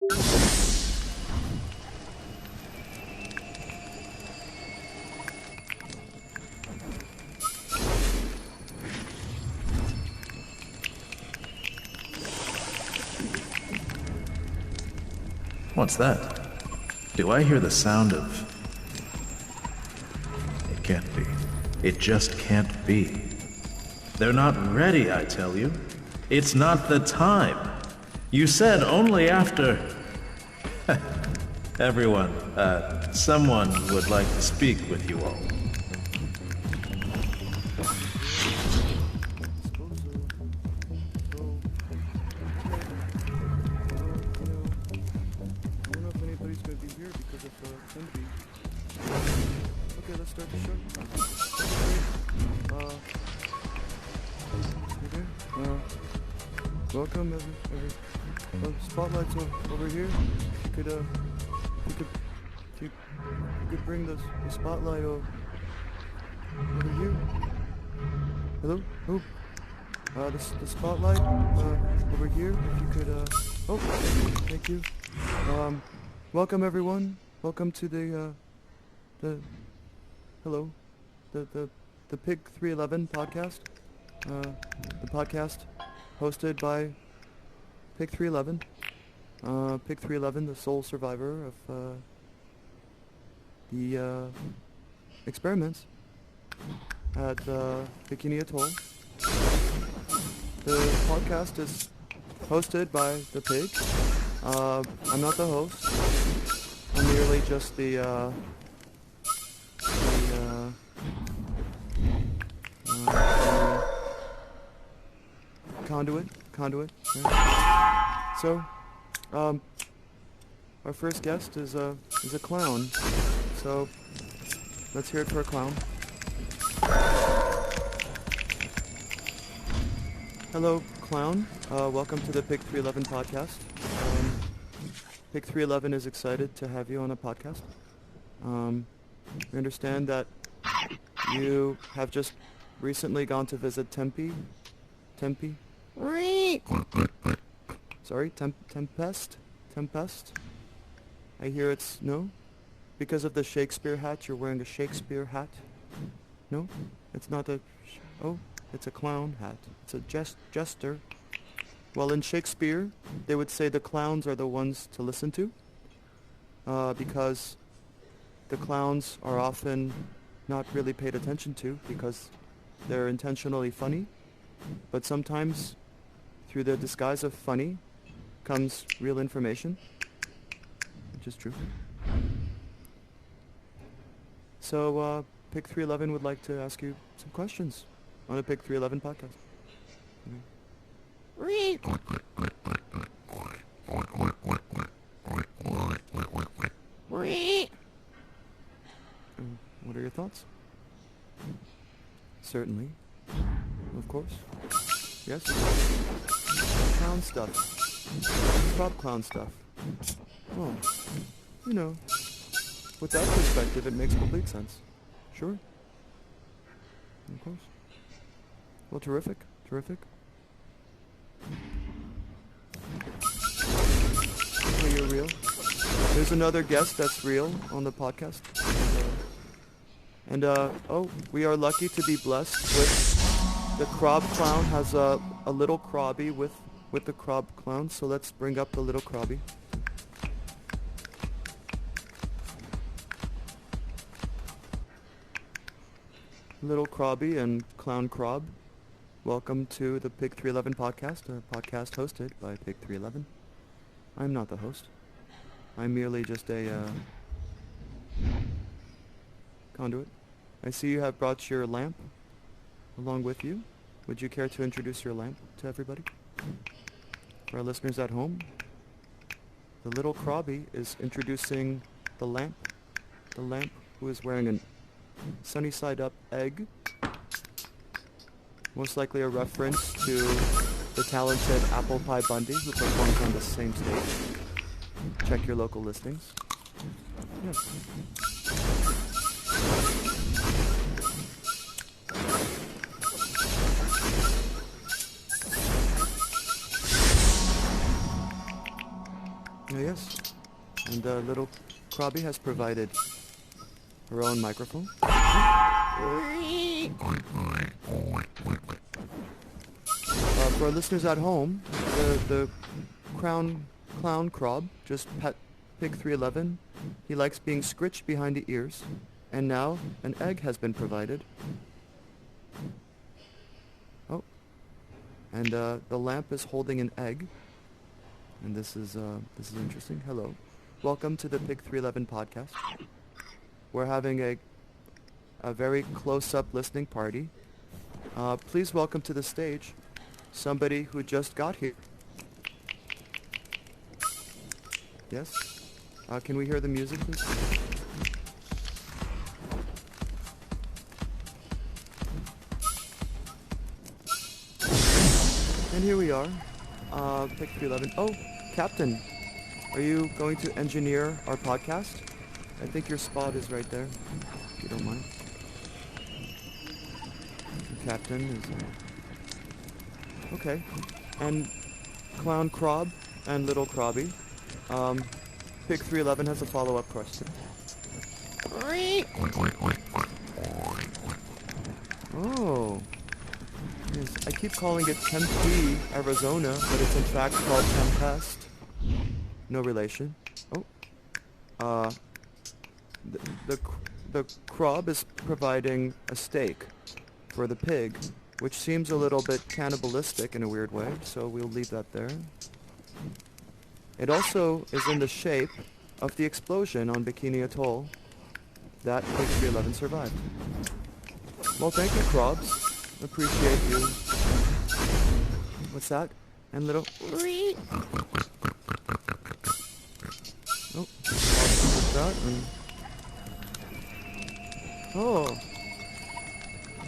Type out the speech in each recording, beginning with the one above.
What's that? Do I hear the sound of... It can't be. It just can't be. They're not ready, I tell you. It's not the time. You said only after... Everyone, someone would like to speak with you all. Welcome, spotlights over here. If you could bring the spotlight over here. Hello? Oh, the spotlight over here. If you could, oh, thank you. Welcome everyone. Welcome to the Pig 311 podcast. The podcast hosted by Pig 311. Pig 311, the sole survivor of the experiments at Bikini Atoll. The podcast is hosted by the pig. I'm not the host. I'm merely just the conduit. Yeah. So, our first guest is a clown. So, let's hear it for a clown. Hello, clown. Welcome to the Pig 311 podcast. Pig 311 is excited to have you on a podcast. We understand that you have just recently gone to visit Tempe. Sorry, Tempest? I hear it's, no? Because of the Shakespeare hat, you're wearing a Shakespeare hat? No? It's not a, oh, it's a clown hat. It's a jester. Well, in Shakespeare, they would say the clowns are the ones to listen to, because the clowns are often not really paid attention to because they're intentionally funny, but sometimes through the disguise of funny comes real information, which is true. So, Pig 311 would like to ask you some questions on a Pig 311 podcast. What are your thoughts? Certainly. Of course. Yes. Clown stuff. Prop clown stuff. Oh, you know, with that perspective, it makes complete sense. Sure. Of course. Well, terrific. Oh, you're real? There's another guest that's real on the podcast. And oh, we are lucky to be blessed with the Crob Clown has a little Crobby with the Crob Clown, so let's bring up the little Crobby. Little Crobby and Clown Crob, welcome to the Pig 311 podcast, a podcast hosted by Pig 311. I'm not the host. I'm merely just a conduit. I see you have brought your lamp along with you. Would you care to introduce your lamp to everybody? For our listeners at home, the little Crobby is introducing the lamp who is wearing a sunny side up egg, most likely a reference to the talented Apple Pie Bundy who performs on the same stage. Check your local listings. Yes. Oh, yes. And little Krabby has provided her own microphone. For our listeners at home, the clown Krob just pet Pig 311. He likes being scritched behind the ears. And now an egg has been provided. Oh. And the lamp is holding an egg. And this is interesting. Hello. Welcome to the Pig 311 podcast. We're having a very close-up listening party. Please welcome to the stage somebody who just got here. Yes? Can we hear the music, please? And here we are. Pick 311. Oh, Captain. Are you going to engineer our podcast? I think your spot is right there, if you don't mind. The Captain is... Okay. And Clown Krob and Little Krabby. Pig 311 has a follow-up question. Oh. Yes, I keep calling it Tempe, Arizona, but it's in fact called Tempest. No relation. Oh. The Krob is providing a steak for the pig, which seems a little bit cannibalistic in a weird way, so we'll leave that there. It also is in the shape of the explosion on Bikini Atoll that Pig 311 survived. Well, thank you, Krobs. Appreciate you. What's that? And little... Oh, what's that? Oh.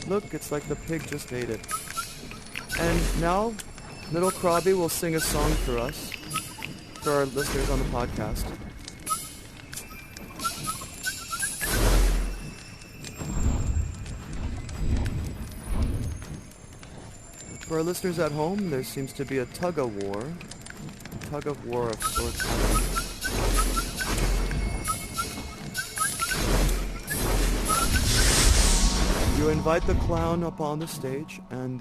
Look, it's like the pig just ate it. And now, Little Krabby will sing a song for us, for our listeners on the podcast. For our listeners at home, there seems to be a tug-of-war of sorts happening. You invite the clown up on the stage, and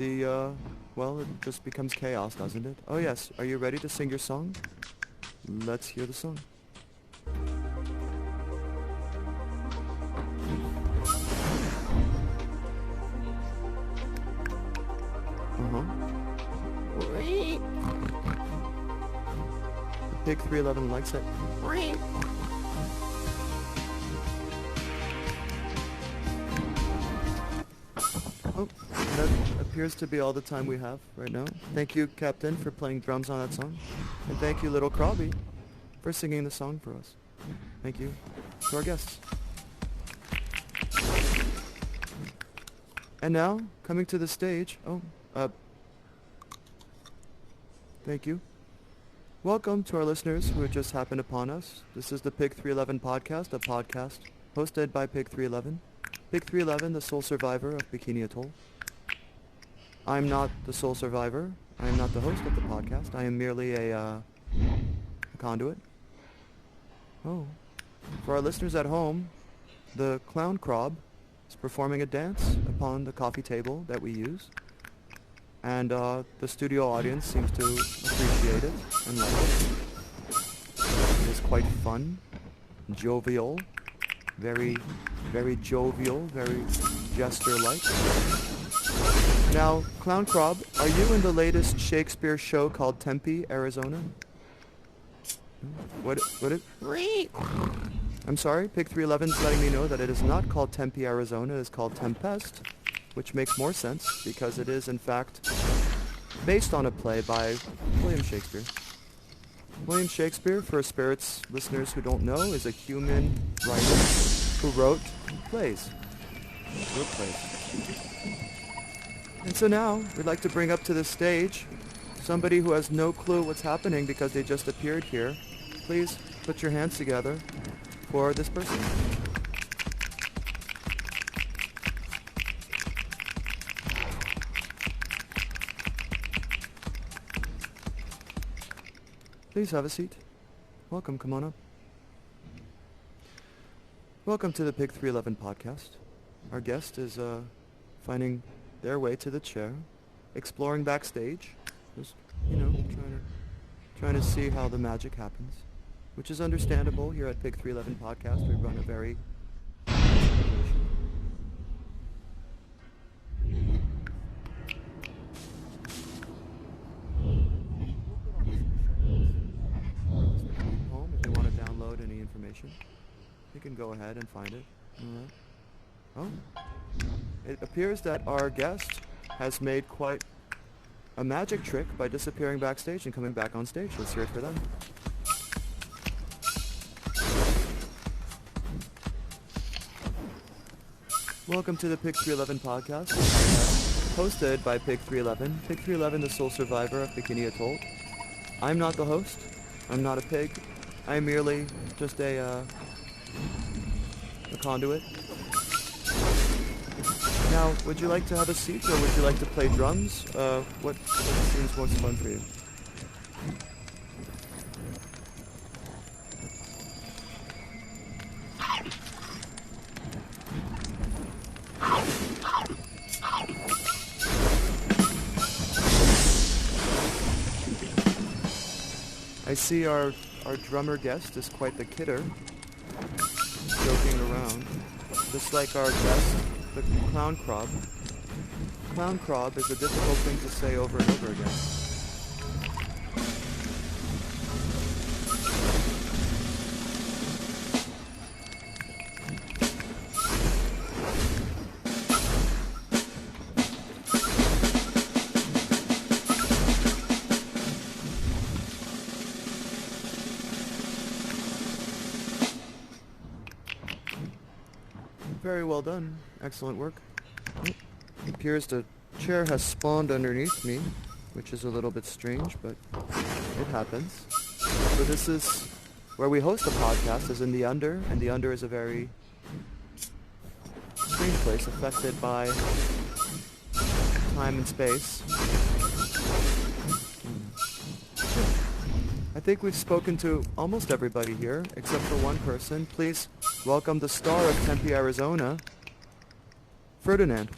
well, it just becomes chaos, doesn't it? Oh yes, are you ready to sing your song? Let's hear the song. Pig 311 likes it. Oh, that appears to be all the time we have right now. Thank you, Captain, for playing drums on that song. And thank you, Little Krabby, for singing the song for us. Thank you to our guests. And now, coming to the stage, thank you. Welcome to our listeners who have just happened upon us. This is the Pig 311 podcast, a podcast hosted by Pig 311. Pig 311, the sole survivor of Bikini Atoll. I'm not the sole survivor. I am not the host of the podcast. I am merely a conduit. Oh. For our listeners at home, the Clown Krob is performing a dance upon the coffee table that we use. And the studio audience seems to appreciate it and like it. It is quite fun, jovial, very, very jovial, very jester-like. Now, Clown Krob, are you in the latest Shakespeare show called Tempe, Arizona? I'm sorry, Pig 311 is letting me know that it is not called Tempe, Arizona. It is called Tempest, which makes more sense because it is, in fact, based on a play by William Shakespeare. William Shakespeare, for Spirits listeners who don't know, is a human writer who wrote plays. And so now, we'd like to bring up to the stage somebody who has no clue what's happening because they just appeared here. Please put your hands together for this person. Please have a seat. Welcome, come on up. Welcome to the Pig 311 podcast. Our guest is finding their way to the chair, exploring backstage, just, trying to see how the magic happens, which is understandable. Here at Pig 311 podcast, we run a very home. If you want to download any information, you can go ahead and find it. All right. Oh, it appears that our guest has made quite a magic trick by disappearing backstage and coming back on stage. Let's hear it for them. Welcome to the Pig 311 podcast, hosted by Pig 311. Pig 311, the sole survivor of Bikini Atoll. I'm not the host. I'm not a pig. I'm merely just a conduit. Now, would you like to have a seat, or would you like to play drums? What seems most fun for you? I see our drummer guest is quite the kidder, joking around, just like our guest, the clown crab. Clown crab is a difficult thing to say over and over again. Very well done. Excellent work. It appears the chair has spawned underneath me, which is a little bit strange, but it happens. So this is where we host the podcast, is in the Under, and the Under is a very strange place affected by time and space. I think we've spoken to almost everybody here, except for one person. Please welcome the star of Tempe, Arizona, Ferdinand.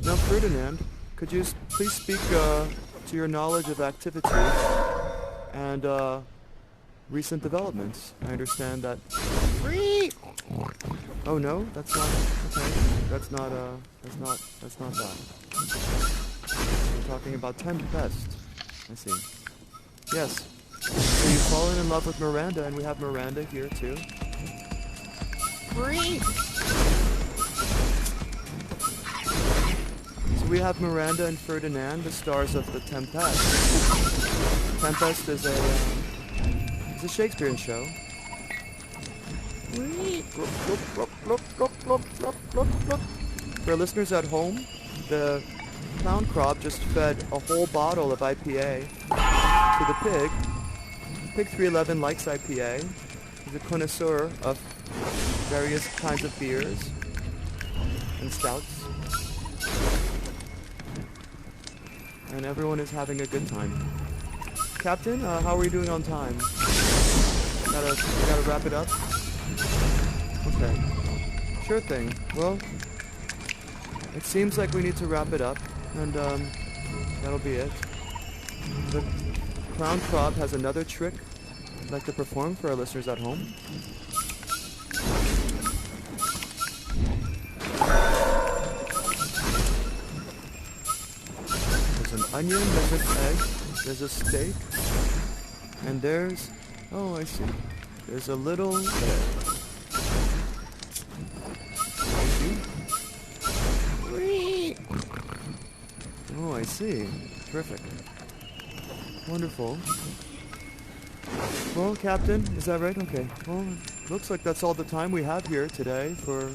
Now, Ferdinand, could you please speak to your knowledge of activity and recent developments? I understand that. Oh no, that's not. Okay, that's not that. We're talking about Tempest. I see. Yes. So you've fallen in love with Miranda, and we have Miranda here too. So we have Miranda and Ferdinand, the stars of the Tempest. Tempest is a Shakespearean show. For listeners at home, the clown crab just fed a whole bottle of IPA to the pig. Pig 311 likes IPA. He's a connoisseur of various kinds of beers and stouts. And everyone is having a good time. Captain, how are we doing on time? Gotta wrap it up? Okay. Sure thing. Well, it seems like we need to wrap it up, and that'll be it. The clown crab has another trick I'd like to perform for our listeners at home. There's an onion, there's an egg, there's a steak, and there's, oh, I see, there's a little egg. Oh, I see. Terrific. Wonderful. Well, Captain, is that right? Okay. Well, looks like that's all the time we have here today for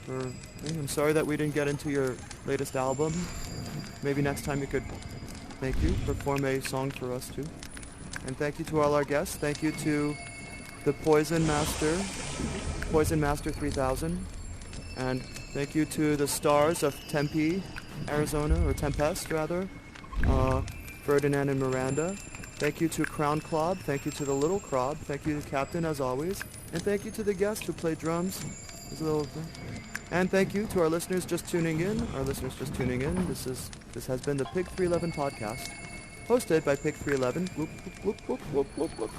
I'm sorry that we didn't get into your latest album. Maybe next time you could, thank you, perform a song for us too. And thank you to all our guests. Thank you to the Poison Master 3000, and Thank you to the stars of Tempe, Arizona, or Tempest rather, Ferdinand and Miranda. Thank you to Crown Club. Thank you to the Little Crab. Thank you to Captain as always, and thank you to the guest who played drums. And thank you to our listeners just tuning in. This has been the Pig 311 podcast, hosted by Pig 311. Whoop, whoop, whoop, whoop, whoop, whoop.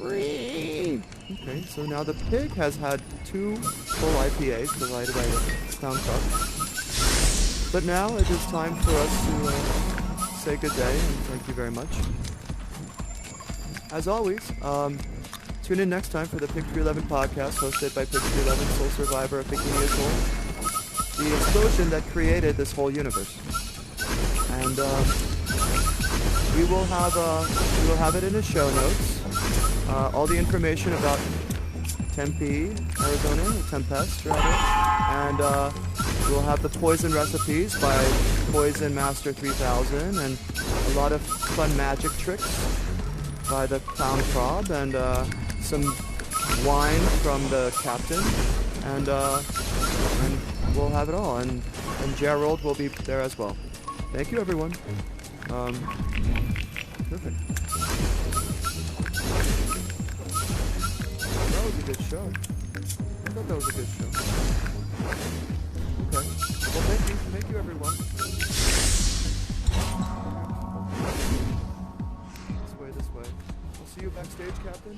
Okay, so now the pig has had 2 full IPAs provided by Crown Club. But now it is time for us to say good day and thank you very much. As always, tune in next time for the Pig 311 podcast, hosted by Pig 311, sole survivor of Bikini Atoll, the explosion that created this whole universe. And we will have it in the show notes. All the information about Tempe, Arizona, or Tempest rather, and we'll have the poison recipes by Poison Master 3000, and a lot of fun magic tricks by the Clown Crab, and some wine from the Captain, and we'll have it all, and Gerald will be there as well. Thank you, everyone. Perfect. That was a good show. I thought that was a good show. Okay. Well, thank you, everyone. This way. We'll see you backstage, Captain.